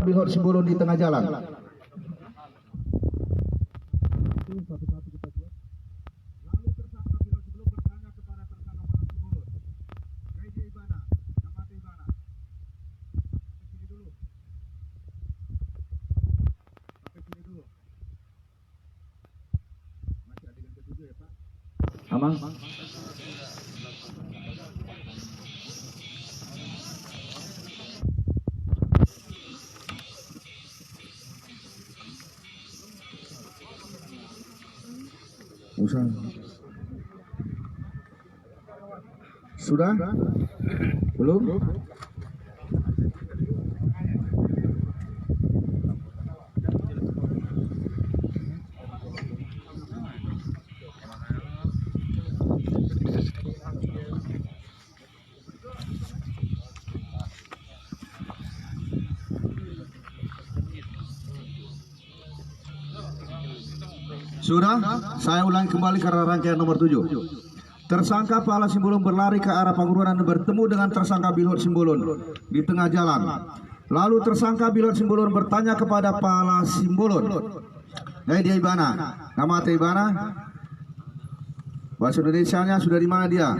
Bilhot Simbolon di tengah jalan. Aman. Sudah? Belum? Sudah, saya ulangi kembali karena rangkaian nomor 7. Tersangka Pala Simbolon berlari ke arah Pangururan dan bertemu dengan tersangka Bilhot Simbolon di tengah jalan. Lalu tersangka Bilhot Simbolon bertanya kepada Pala Simbolon, dia Ibana, nama Ibana, bahasa Indonesianya sudah di mana dia?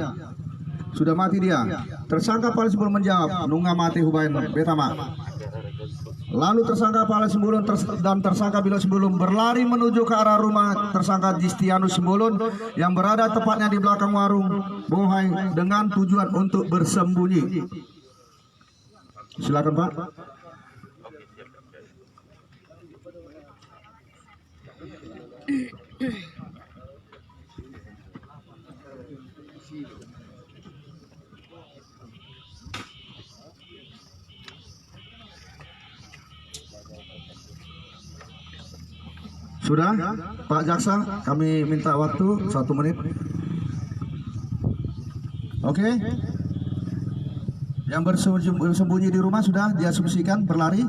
Sudah mati dia. Tersangka Pala Simbolon menjawab, nunga mati hubain betama. Lalu tersangka Pala Simbolon dan tersangka Bilhot Simbolon berlari menuju ke arah rumah tersangka Jistianus Simbolon yang berada tepatnya di belakang warung Bohai dengan tujuan untuk bersembunyi. Silakan Pak. Sudah, Pak Jaksa, kami minta waktu 1 menit. Oke. Yang bersembunyi di rumah sudah diasumsikan berlari.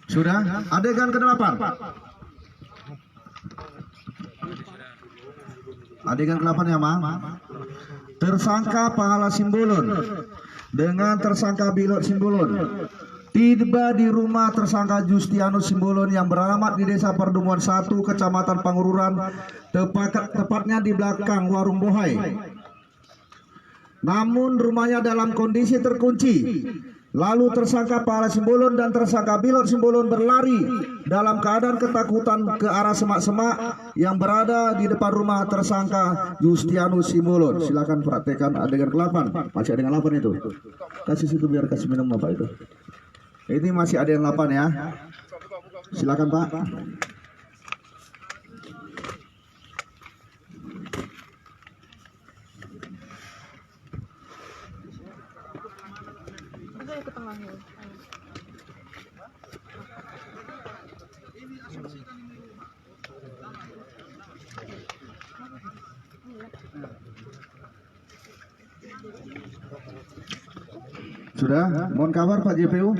Sudah, adegan ke-8. Adegan ke-8 ya, Ma. Tersangka Pala Simbolon dengan tersangka Bilhot Simbolon tiba di rumah tersangka Jistianus Simbolon yang beralamat di Desa Perdumuan 1, Kecamatan Pangururan, tepatnya di belakang warung Bohai. Namun rumahnya dalam kondisi terkunci. Lalu tersangka Pala Simbolon dan tersangka Bilhot Simbolon berlari dalam keadaan ketakutan ke arah semak-semak yang berada di depan rumah tersangka Jistianus Simbolon. Silakan praktekkan adegan ke-8. Masih adegan 8 itu. Kasih situ biar kasih minum Bapak itu. Ini masih adegan 8 ya. Silakan Pak. Ke tengahnya. Sudah, mohon kabar Pak JPU.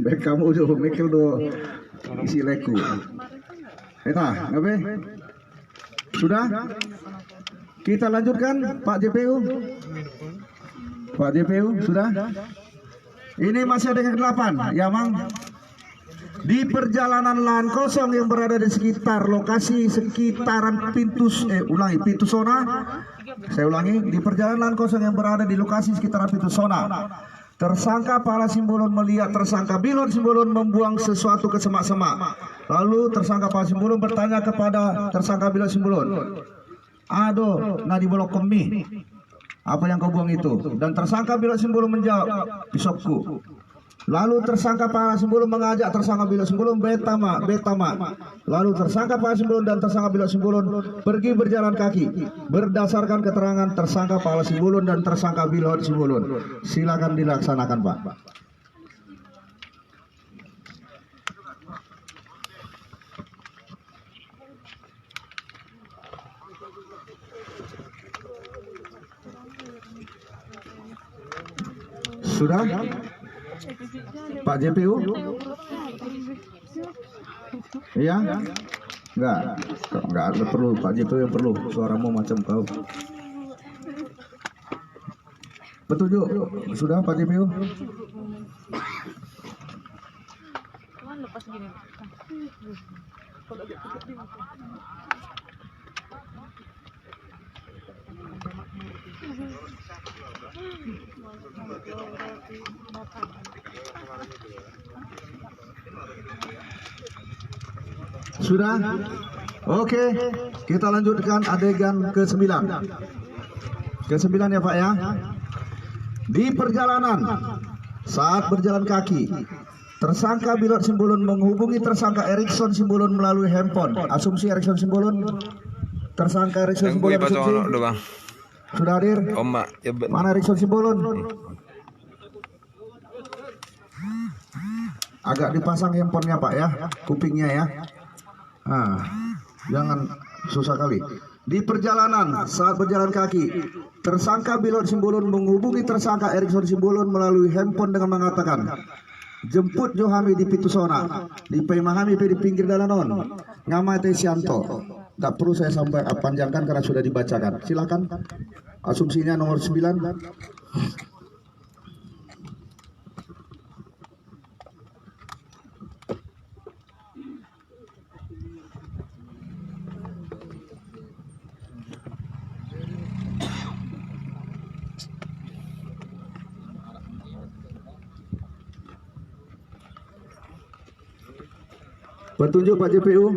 Baik kamu udah mikir do isi leku. Eta, ngabe? Sudah? Kita lanjutkan Pak JPU. Pak JPU sudah? Ini masih ada yang ke-8 ya Mang. Di perjalanan lahan kosong yang berada di sekitar lokasi sekitaran pintu Sona. Saya ulangi, di perjalanan lahan kosong yang berada di lokasi sekitaran pintu Sona. Tersangka Pala Simbolon melihat tersangka Bilhot Simbolon membuang sesuatu ke semak-semak. Lalu tersangka Pala Simbolon bertanya kepada tersangka Bilhot Simbolon, "Aduh, nah dibolok kemi. Apa yang kau buang itu?" Dan tersangka Bilhot Simbolon menjawab, "Pisokku." Lalu tersangka Pala Simbolon mengajak tersangka Bilhot Simbolon betama. Lalu tersangka Pala Simbolon dan tersangka Bilhot Simbolon pergi berjalan kaki berdasarkan keterangan tersangka Pala Simbolon dan tersangka Bilhot Simbolon. Silakan dilaksanakan Pak. Sudah? Pak JPU? Iya? Enggak ada perlu. Pak JPU yang perlu. Suaramu macam kau. Petunjuk sudah Pak JPU? Sudah? Oke, kita lanjutkan adegan ke-9. Ke-9 ya Pak ya. Di perjalanan, saat berjalan kaki, tersangka Bilot Simbolon menghubungi tersangka Erikson Simbolon melalui handphone. Asumsi Erikson Simbolon, tersangka Erikson Simbolon asumsi. Sudah hadir? Mana Erikson Simbolon? Agak dipasang handphonenya Pak ya, kupingnya ya. Nah, jangan susah kali. Di perjalanan, saat berjalan kaki, tersangka Bilot Simbolon menghubungi tersangka Erikson Simbolon melalui handphone dengan mengatakan, jemput Johami di Pitusona, di Pemahami di pinggir dalanon, ngamai Tesianto. Tak perlu saya sampai panjangkan karena sudah dibacakan. Silakan. Asumsinya nomor 9. Petunjuk Pak JPU.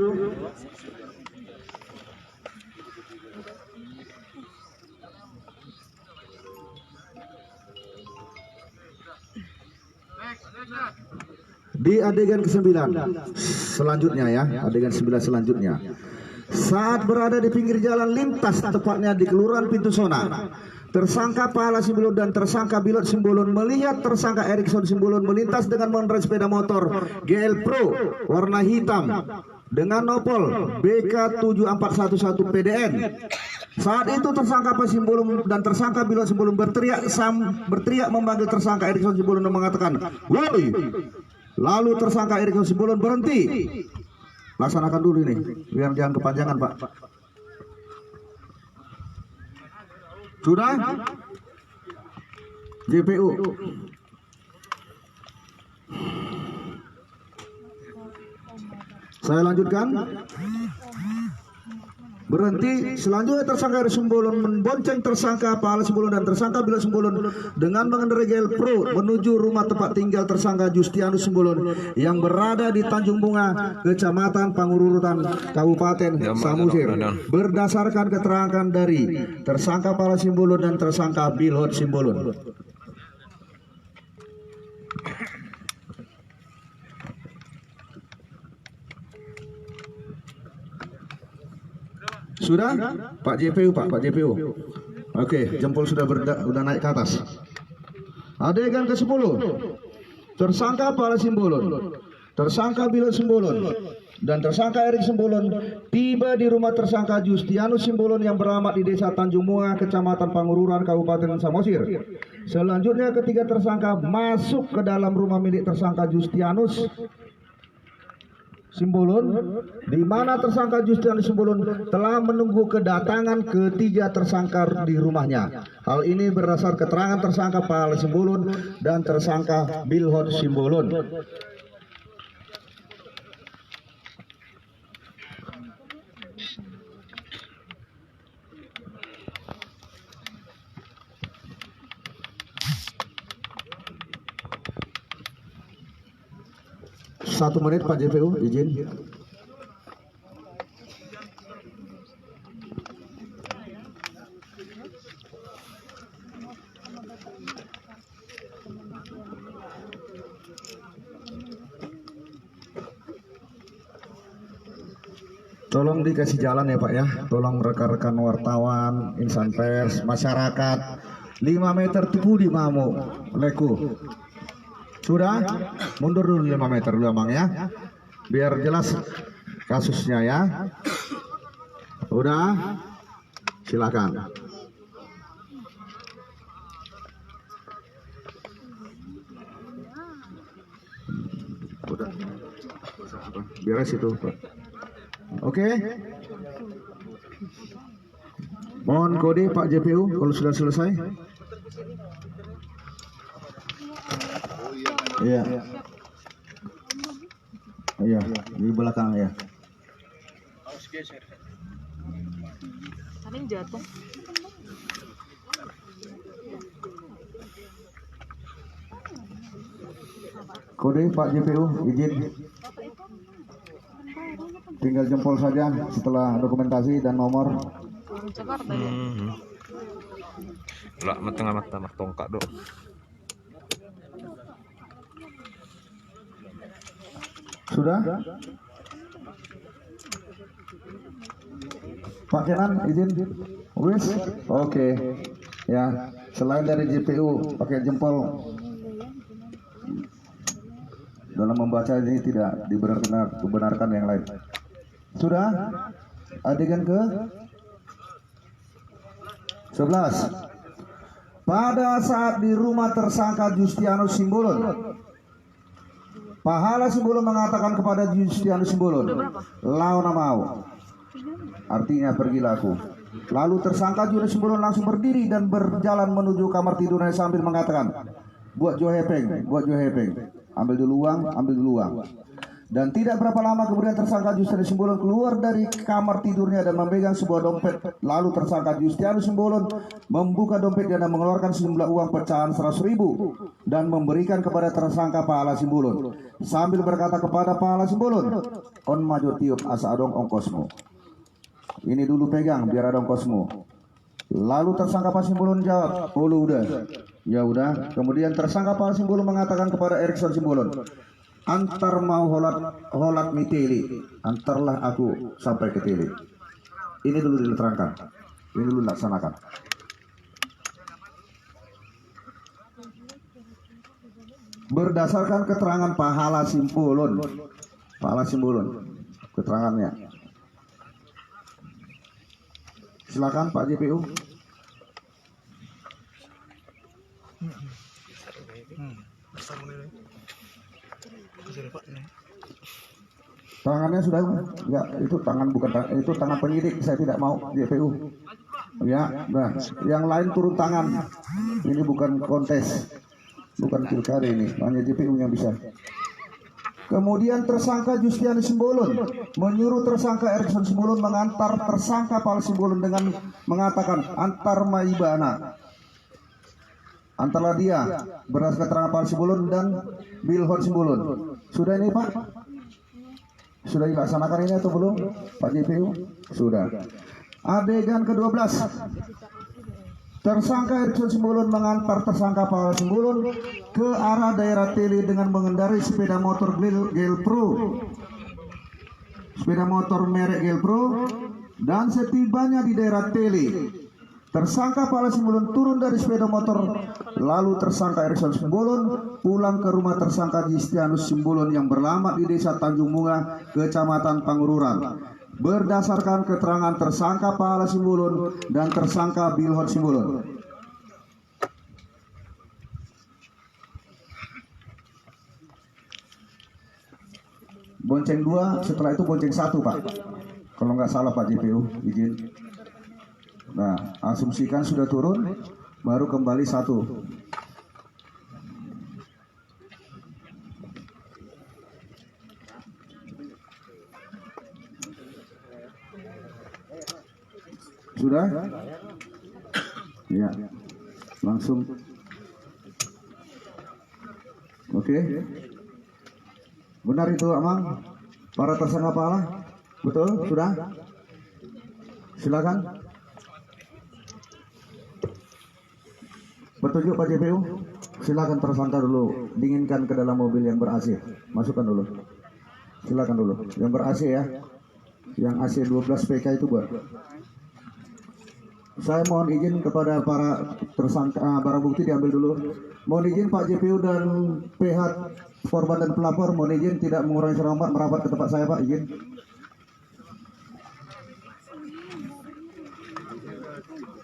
Di adegan ke-9 selanjutnya ya, adegan 9 selanjutnya. Saat berada di pinggir jalan lintas, tepatnya di Kelurahan Pitusona, tersangka Pahala Simbolon dan tersangka Bilot Simbolon melihat tersangka Erikson Simbolon melintas dengan mengendarai sepeda motor GL Pro warna hitam dengan nopol BK7411 PDN. Saat itu tersangka Pak Simbolon dan tersangka Bilot Simbolon berteriak memanggil tersangka Erikson Simbolon dan mengatakan, "Woi!" Lalu tersangka Erikson Simbolon berhenti. Laksanakan dulu ini, biar jangan kepanjangan Pak. Sudah? JPU. Saya lanjutkan. Berhenti. Selanjutnya tersangka Erikson Simbolon membonceng tersangka Pahala Simbolon dan tersangka Bilot Simbolon dengan mengendarai GL Pro menuju rumah tempat tinggal tersangka Justianus Simbolon yang berada di Tanjung Bunga, Kecamatan Pangurutan, Kabupaten Samosir. Berdasarkan keterangan dari tersangka Pahala Simbolon dan tersangka Bilot Simbolon. Sudah? Pak JPU, Pak JPU. Oke, jempol sudah naik ke atas. Adegan ke-10. Tersangka Pahala Simbolon, tersangka Bilot Simbolon, dan tersangka Erik Simbolon tiba di rumah tersangka Justianus Simbolon yang beralamat di Desa Tanjung Bunga, Kecamatan Pangururan, Kabupaten Samosir. Selanjutnya ketiga tersangka masuk ke dalam rumah milik tersangka Justianus Simbolon, di mana tersangka Justianus Simbolon telah menunggu kedatangan ketiga tersangka di rumahnya. Hal ini berdasar keterangan tersangka Pahala Simbolon dan tersangka Bilot Simbolon. Satu menit Pak JPU, izin. Tolong dikasih jalan ya Pak ya. Tolong rekan-rekan wartawan, insan pers, masyarakat. 5 meter tubuh di mamu, leku. Sudah? Mundur dulu 5 meter dulu Bang ya. Biar jelas kasusnya ya. Udah? Silakan. Udah. Beres itu, Pak. Oke. Mohon kode Pak JPU kalau sudah selesai. Iya. Iya, di belakang ya. Ada yang jatuh. Kode Pak JPU izin. Tinggal jempol saja setelah dokumentasi dan nomor. Jakarta ya. Lah, tengah mata tongkat dok. Sudah? Pak Kenan izin. Wis. Oke. Ya, selain dari JPU pakai jempol dalam membaca ini tidak dibenarkan yang lain. Sudah? Adegan ke 11. Pada saat di rumah tersangka Justianus Simbolon, Pahala Simbolon mengatakan kepada Justianus Simbolon, "Launa mau." Artinya pergilah aku. Lalu tersangka Justianus Simbolon langsung berdiri dan berjalan menuju kamar tidurnya sambil mengatakan, "Buat Jo Hepeng, buat Jo Hepeng. Ambil dulu uang, ambil dulu uang." Dan tidak berapa lama kemudian tersangka Justianus Simbolon keluar dari kamar tidurnya dan memegang sebuah dompet. Lalu tersangka Justianus Simbolon membuka dompetnya dan mengeluarkan sejumlah uang pecahan 100.000 dan memberikan kepada tersangka Pahala Simbolon sambil berkata kepada Pahala Simbolon, "On maju tiup asa adong ongkosmu. Ini dulu pegang biar ada ongkosmu." Lalu tersangka Pahala Simbolon jawab, "Oh udah." Ya udah. Kemudian tersangka Pahala Simbolon mengatakan kepada Erikson Simbolon, "Antar mau holat miteli, antarlah aku sampai ke teli." Ini dulu diterangkan, ini dulu laksanakan. Berdasarkan keterangan Pahala Simbolon, keterangannya. Silakan Pak JPU. Tangannya sudah enggak, itu tangan bukan itu tangan penyidik, saya tidak mau JPU. Ya, nah, yang lain turun tangan. Ini bukan kontes, bukan pilkada ini, hanya JPU yang bisa. Kemudian tersangka Justianus Simbolon menyuruh tersangka Erikson Simbolon mengantar tersangka Pahala Simbolon dengan mengatakan, "Antar maibana." Antarlah dia berdasarkan keterangan Pahala Simbolon dan Bilhon Simbolon. Sudah ini Pak? Sudah dilaksanakan ini atau belum Pak JPU? Sudah. Adegan ke-12. Tersangka Erikson Simbolon mengantar tersangka Pahala Simbolon ke arah daerah Teli dengan mengendarai sepeda motor Gelpro. Sepeda motor merek Gelpro, dan setibanya di daerah Teli, tersangka Pahala Simbolon turun dari sepeda motor. Lalu tersangka Erikson Simbolon pulang ke rumah tersangka Justianus Simbolon yang beralamat di Desa Tanjung Bunga, Kecamatan Pangururan. Berdasarkan keterangan tersangka Pahala Simbolon dan tersangka Bilhon Simbolon. Bonceng 2, setelah itu bonceng 1 Pak. Kalau nggak salah Pak JPU, izin. Nah, asumsikan sudah turun, baru kembali 1. Sudah? Ya, langsung. Oke. Benar itu Amang? Para tersangka Pahala? Betul? Sudah? Silakan. Petunjuk Pak JPU. Silakan tersangka dulu. Dinginkan ke dalam mobil yang ber-AC. Masukkan dulu. Silakan dulu. Yang ber-AC ya. Yang AC 12 PK itu buat. Saya mohon izin kepada para tersangka, barang bukti diambil dulu. Mohon izin Pak JPU dan pihak korban dan pelapor, mohon izin tidak mengurangi hormat merapat ke tempat saya Pak, izin.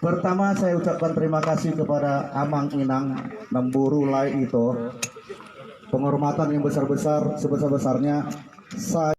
Pertama saya ucapkan terima kasih kepada Amang Inang Nemburu Lai itu penghormatan yang besar-besar sebesar-besarnya. Saya